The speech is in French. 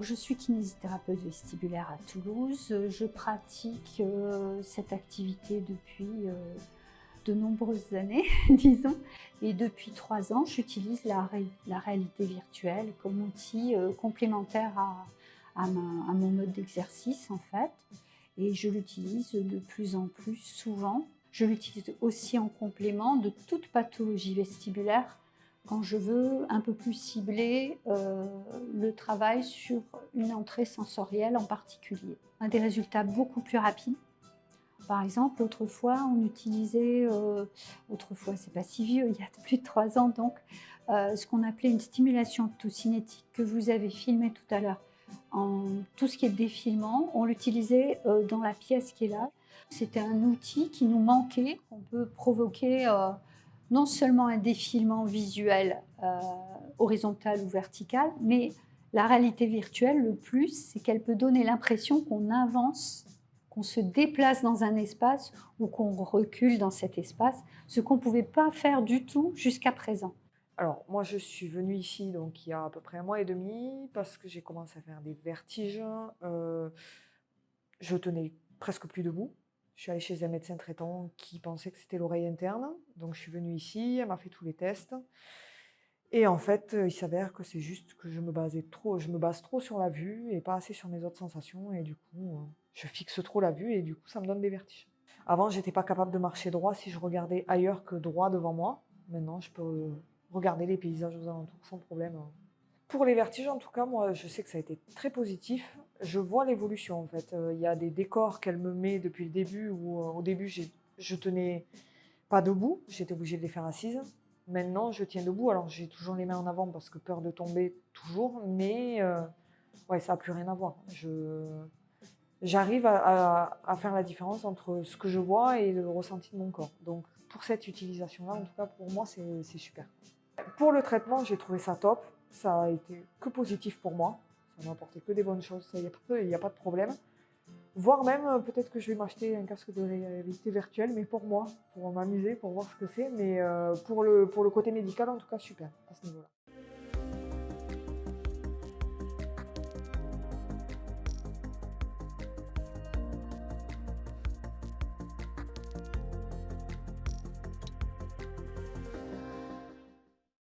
Je suis kinésithérapeute vestibulaire à Toulouse. Je pratique cette activité depuis de nombreuses années, disons. Et depuis 3 ans, j'utilise la réalité virtuelle comme outil complémentaire à mon mode d'exercice, en fait. Et je l'utilise de plus en plus souvent. Je l'utilise aussi en complément de toute pathologie vestibulaire quand je veux un peu plus cibler le travail sur une entrée sensorielle en particulier. On a des résultats beaucoup plus rapides. Par exemple, autrefois, on utilisait, autrefois c'est pas si vieux, il y a plus de 3 ans donc, ce qu'on appelait une stimulation optocinétique que vous avez filmé tout à l'heure. En tout ce qui est défilement, on l'utilisait dans la pièce qui est là. C'était un outil qui nous manquait. On peut provoquer non seulement un défilement visuel horizontal ou vertical, mais la réalité virtuelle, le plus, c'est qu'elle peut donner l'impression qu'on avance, qu'on se déplace dans un espace ou qu'on recule dans cet espace, ce qu'on ne pouvait pas faire du tout jusqu'à présent. Alors, moi, je suis venue ici donc il y a à peu près 1 mois et demi parce que j'ai commencé à faire des vertiges. Je tenais presque plus debout. Je suis allée chez un médecin traitant qui pensait que c'était l'oreille interne. Donc, je suis venue ici, elle m'a fait tous les tests. Et en fait, il s'avère que c'est juste que je me base trop sur la vue et pas assez sur mes autres sensations. Et du coup, je fixe trop la vue et du coup, ça me donne des vertiges. Avant, j'étais pas capable de marcher droit si je regardais ailleurs que droit devant moi. Maintenant, je peux regarder les paysages aux alentours sans problème. Pour les vertiges, en tout cas, moi, je sais que ça a été très positif. Je vois l'évolution, en fait. Il y a des décors qu'elle me met depuis le début où, au début, je tenais pas debout, j'étais obligée de les faire assises. Maintenant, je tiens debout. Alors, j'ai toujours les mains en avant parce que peur de tomber, toujours. Mais ouais, ça n'a plus rien à voir. J'arrive à faire la différence entre ce que je vois et le ressenti de mon corps. Donc, pour cette utilisation-là, en tout cas, pour moi, c'est super. Pour le traitement, j'ai trouvé ça top. Ça a été que positif pour moi. Ça m'a apporté que des bonnes choses. Il n'y a pas de problème. Voire même, peut-être que je vais m'acheter un casque de réalité virtuelle, mais pour moi, pour m'amuser, pour voir ce que c'est. Mais pour le côté médical, en tout cas, super à ce niveau-là.